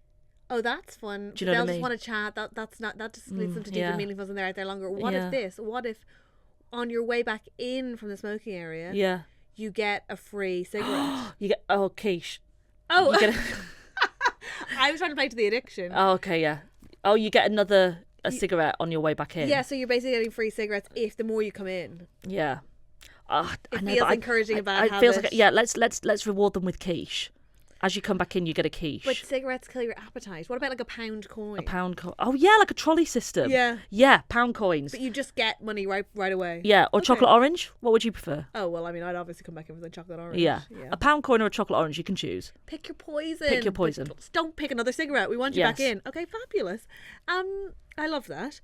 Oh, that's fun. Do you know what I mean? They'll just want to chat. That just leads them to do the meaningful and they're out there longer. What if on your way back in from the smoking area, you get a free cigarette? You get quiche. Oh, you get I was trying to play to the addiction. Oh, okay, yeah. Oh, you get a cigarette on your way back in. Yeah, so you're basically getting free cigarettes if the more you come in. Yeah. It feels encouraging a bad habit. Feels like let's reward them with quiche. As you come back in, you get a quiche. But cigarettes kill your appetite. What about like a pound coin? A pound coin. Oh yeah, like a trolley system. Yeah. Yeah, pound coins. But you just get money right away. Yeah, or chocolate orange. What would you prefer? Oh well, I mean, I'd obviously come back in with a chocolate orange. Yeah. A pound coin or a chocolate orange, you can choose. Pick your poison. Pick your poison. But don't pick another cigarette. We want you back in. Okay, fabulous. I love that.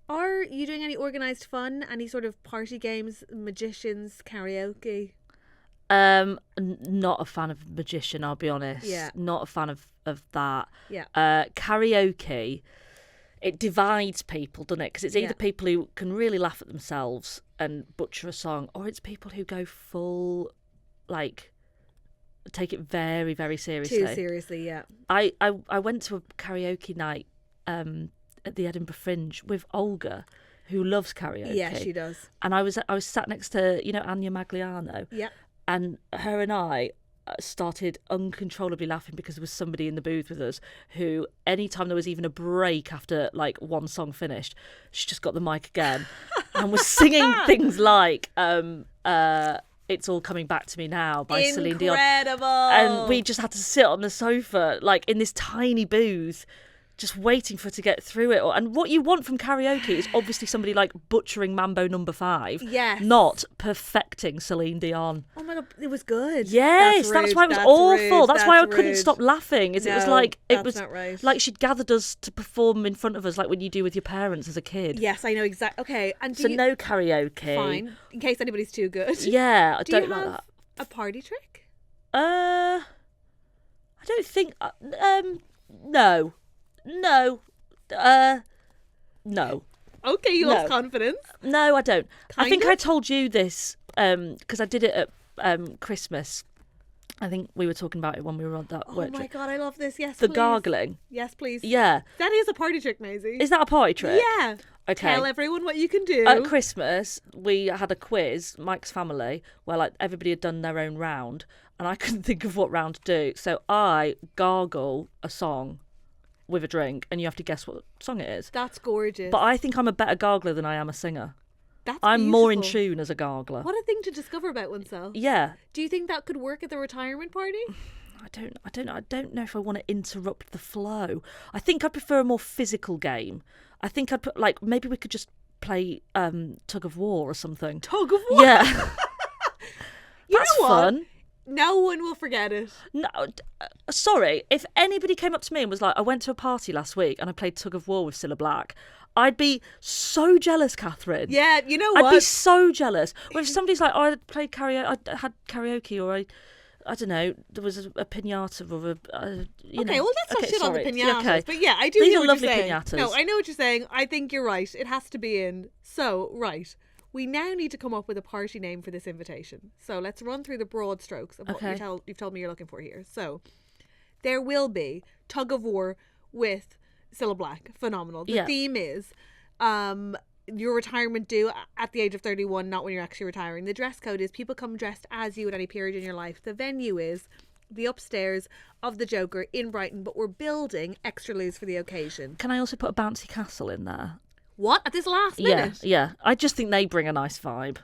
Are you doing any organised fun? Any sort of party games, magicians, karaoke? Not a fan of magician, I'll be honest. Yeah. Not a fan of that. Yeah. Karaoke, it divides people, doesn't it? Because it's either people who can really laugh at themselves and butcher a song, or it's people who go full, like, take it very, very seriously. Too seriously, yeah. I went to a karaoke night at the Edinburgh Fringe with Olga, who loves karaoke. Yeah, she does. And I was sat next to, Anya Magliano. Yeah. And her and I started uncontrollably laughing because there was somebody in the booth with us who, anytime there was even a break after like one song finished, she just got the mic again and was singing things like It's All Coming Back to Me Now by Celine Dion. Incredible. And we just had to sit on the sofa, like in this tiny booth, just waiting for her to get through it. And what you want from karaoke is obviously somebody like butchering Mambo No. 5. Yes. Not perfecting Celine Dion. Oh my God, it was good. Yes, that's why it was awful. Rude. That's why I couldn't stop laughing. It was like not right. Like she'd gathered us to perform in front of us, like when you do with your parents as a kid. Yes, I know exactly. Okay, and no karaoke. Fine, in case anybody's too good. Yeah, I don't you like have that. A party trick? I don't think. No. No. No. Okay, you lost confidence. No, I don't. I think of? I told you this because I did it at Christmas. I think we were talking about it when we were on that work Oh my trip. God, I love this. Yes, The please. gargling. Yes, please. Yeah. That is a party trick, Maisie. Is that a party trick? Yeah. Okay. Tell everyone what you can do. At Christmas, we had a quiz, Mike's family, where like everybody had done their own round, and I couldn't think of what round to do. So I gargle a song with a drink, and you have to guess what song it is. That's gorgeous. But I think I'm a better gargler than I am a singer. I'm more in tune as a gargler. What a thing to discover about oneself. Yeah. Do you think that could work at the retirement party? I don't know if I want to interrupt the flow. I think I prefer a more physical game. I think I'd put maybe we could just play tug of war or something. Tug of war? Yeah. That's know what? Fun. No one will forget it. No, sorry. If anybody came up to me and was like, I went to a party last week and I played tug of war with Cilla Black, I'd be so jealous, Catherine. Yeah, you know what? I'd be so jealous. Or if somebody's like, I played karaoke, I had karaoke, or I don't know, there was a pinata or Okay, well, let's not shit on the sorry. pinatas. Okay. But yeah, I do These hear are what lovely you're saying. pinatas. No, I know what you're saying. I think you're right. It has to be in. So, right. We now need to come up with a party name for this invitation. So let's run through the broad strokes of what you've told me you're looking for here. So there will be tug of war with Cilla Black. Phenomenal. The theme is your retirement due at the age of 31, not when you're actually retiring. The dress code is people come dressed as you at any period in your life. The venue is the upstairs of the Joker in Brighton, but we're building extra loose for the occasion. Can I also put a bouncy castle in there? What? At this last minute? Yeah. I just think they bring a nice vibe.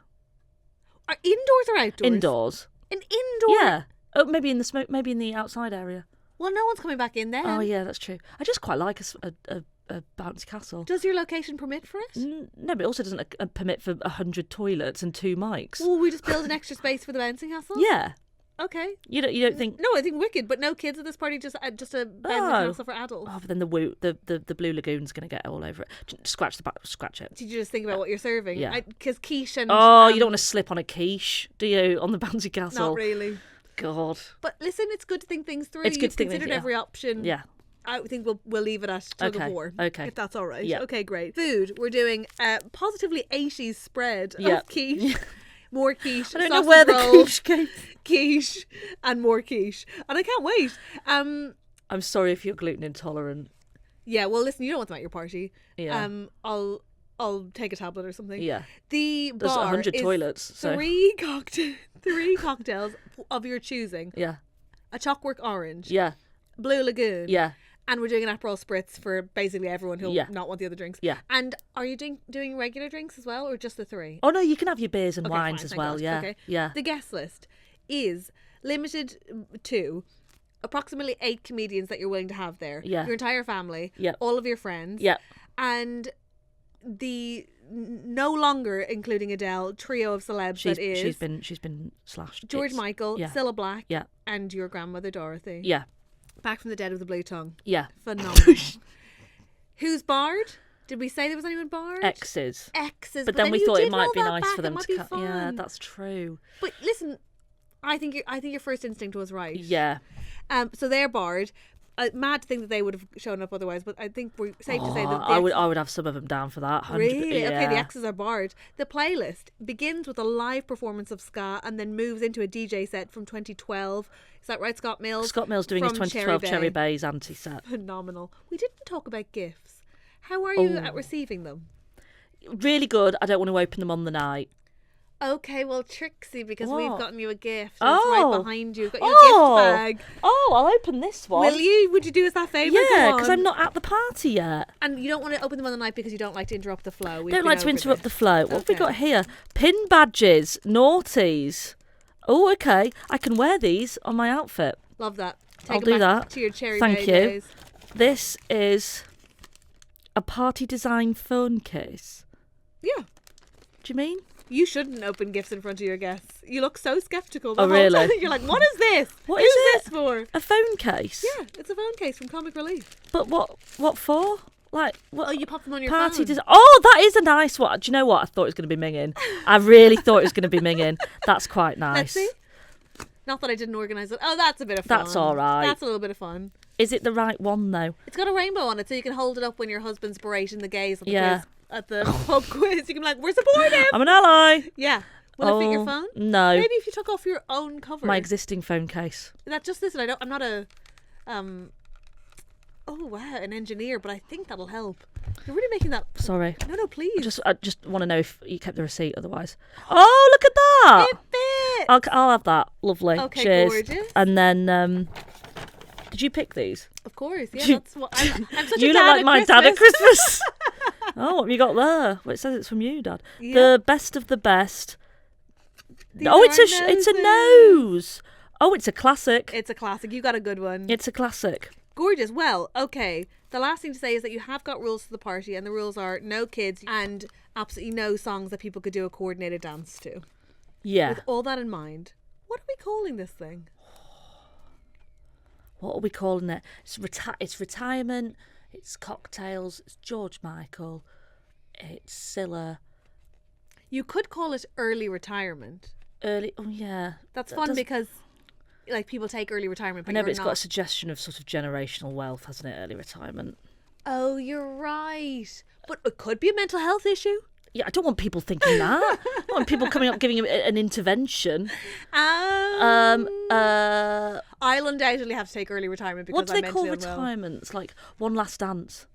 Are indoors or outdoors? Indoors. An indoor? Yeah. Oh, maybe in the smoke. Maybe in the outside area. Well, no one's coming back in then. Oh yeah, that's true. I just quite like a bouncy castle. Does your location permit for it? No, but it also doesn't permit for 100 toilets and 2 mics. Will we just build an extra space for the bouncing castle? Yeah. Okay. You don't think? No, I think wicked, but no kids at this party. Just a bouncing castle for adults. Oh, but then the Blue Lagoon's going to get all over it. Scratch it. Did you just think about what you're serving? Yeah. Because quiche and you don't want to slip on a quiche, do you? On the bouncy castle? Not really. God. But listen, it's good to think things through. It's good to think considered things, every option. Yeah. I think we'll leave it at tug of war. Okay. If that's all right. Yeah. Okay, great. Food. We're doing a positively 80s spread Yeah. of quiche. More quiche. I don't know where the quiche came. Quiche and more quiche. And I can't wait. I'm sorry if you're gluten intolerant. Yeah, well listen, you don't want them at your party. Yeah. I'll take a tablet or something. Yeah. The There's bar 100 is toilets. So. three cocktails of your choosing. Yeah. A Clockwork Orange. Yeah. Blue Lagoon. Yeah. And we're doing an Aperol Spritz for basically everyone who'll Yeah. not want the other drinks. Yeah. And are you doing regular drinks as well, or just the 3? Oh no, you can have your beers and Okay, wines fine, as thank well. God. Yeah. Okay. Yeah. The guest list is limited to approximately 8 comedians that you're willing to have there. Yeah. Your entire family. Yeah. All of your friends. Yeah. And the no longer including Adele trio of celebs that is she's been slashed. George Michael, yeah. Cilla Black, Yeah. and your grandmother Dorothy. Yeah. Back from the dead with the blue tongue. Yeah. Phenomenal. Who's barred? Did we say there was anyone barred? Exes. But then we you thought did it might roll be that nice back. for them It might to be cut. fun. Yeah, that's true. But listen, I think your first instinct was right. Yeah. So they're barred. Mad to think that they would have shown up otherwise, but I think we're safe to say that I would have some of them down for that. 100, really? yeah. Okay, the exes are barred. The playlist begins with a live performance of ska and then moves into a DJ set from 2012. Is that right, Scott Mills? Scott Mills doing his From 2012 Cherry Cherry Bay. Bay's anti-set. Phenomenal. We didn't talk about gifts. How are you at receiving them? Really good. I don't want to open them on the night. Okay, well, Trixie, because we've What? gotten you a gift. And it's right behind you. We've got you a gift bag. Oh, I'll open this one. Will you? Would you do us that favour? Yeah, because I'm not at the party yet. And you don't want to open them on the night because you don't like to interrupt the flow. Don't like to interrupt the flow. What have we got here? Pin badges, naughties. Oh, okay. I can wear these on my outfit. Love that. I'll Take do it back that. to your Cherry Thank Bay you. days. This is a party design phone case. Yeah. Do you mean? You shouldn't open gifts in front of your guests. You look so sceptical. Oh, really? You're like, what is this? What Who's is this for? A phone case? Yeah, it's a phone case from Comic Relief. But what for? Like, what? Oh, you pop them on your Party phone. design. Oh, that is a nice one. Do you know what? I thought it was going to be minging. I really thought it was going to be minging. That's quite nice. Let's see. Not that I didn't organise it. Oh, that's a bit of fun. That's all right. That's a little bit of fun. Is it the right one though? It's got a rainbow on it, so you can hold it up when your husband's berating the gays at the pub quiz. You can be like, we're supportive. I'm an ally. Yeah. Will it fit your phone? No. Maybe if you took off your own cover. My existing phone case. That just listen. I'm not a oh wow, an engineer, but I think that'll help. You're really making that. Sorry. No, please. I just want to know if you kept the receipt. Otherwise. Oh, look at that! It fits. I'll have that. Lovely. Okay, cheers. gorgeous. And then, did you pick these? Of course, yeah. That's what I'm such You a look dad like at my Christmas. dad at Christmas. Oh, what have you got there? Well, it says it's from you, Dad. Yeah. The best of the best. These Oh, are it's a nose. Oh, it's a classic. It's a classic. You got a good one. It's a classic. Gorgeous. Well, okay. The last thing to say is that you have got rules for the party, and the rules are no kids and absolutely no songs that people could do a coordinated dance to. Yeah. With all that in mind, what are we calling this thing? What are we calling it? It's retirement. It's cocktails. It's George Michael. It's Scylla. You could call it early retirement. Early. Oh yeah. That's fun because, like, people take early retirement. But I know, but it's not. got a suggestion of sort of generational wealth, hasn't it? Early retirement. Oh, you're right. But it could be a mental health issue. Yeah, I don't want people thinking that. I don't want people coming up giving an intervention. I'll undoubtedly have to take early retirement because What do they I'm call mentally unwell. retirements? Like one last dance.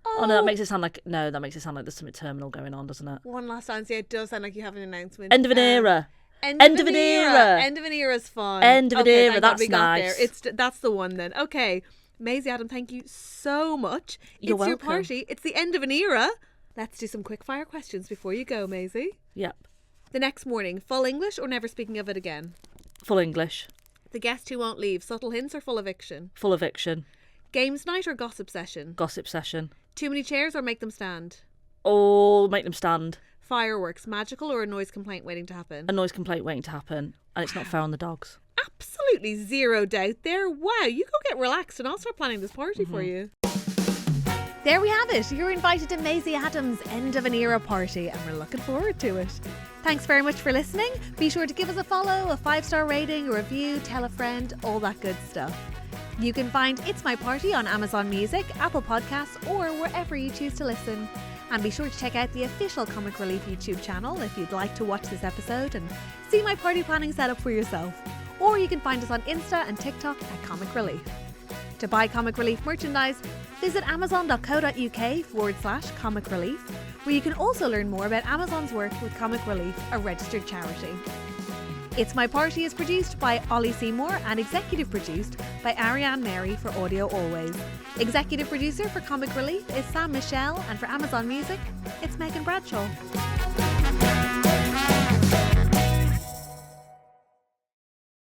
Oh no, that makes it sound like there's something terminal going on, doesn't it? One last dance. Yeah, it does sound like you have an announcement. End of an era. End of an era. End of an era is fun. End of an era, thank God that's we got nice. there. That's the one then. Okay, Maisie, Adam, thank you so much. You're It's your welcome. party. It's the end of an era. Let's do some quick fire questions before you go, Maisie. Yep. The next morning, full English or never speaking of it again? Full English. The guest who won't leave, subtle hints or full eviction? Full eviction. Games night or gossip session? Gossip session. Too many chairs or make them stand? Oh, make them stand. Fireworks, magical or a noise complaint waiting to happen? A noise complaint waiting to happen. And it's not fair on the dogs. Absolutely zero doubt there. Wow, you go get relaxed and I'll start planning this party for you. There we have it. You're invited to Maisie Adams' end of an era party and we're looking forward to it. Thanks very much for listening. Be sure to give us a follow, a 5-star rating, a review, tell a friend, all that good stuff. You can find It's My Party on Amazon Music, Apple Podcasts or wherever you choose to listen. And be sure to check out the official Comic Relief YouTube channel if you'd like to watch this episode and see my party planning setup for yourself. Or you can find us on Insta and TikTok at Comic Relief. To buy Comic Relief merchandise, visit amazon.co.uk/Comic Relief, where you can also learn more about Amazon's work with Comic Relief, a registered charity. It's My Party is produced by Ollie Seymour and executive produced by Ariane Mary for Audio Always. Executive producer for Comic Relief is Sam Michelle, and for Amazon Music, it's Megan Bradshaw.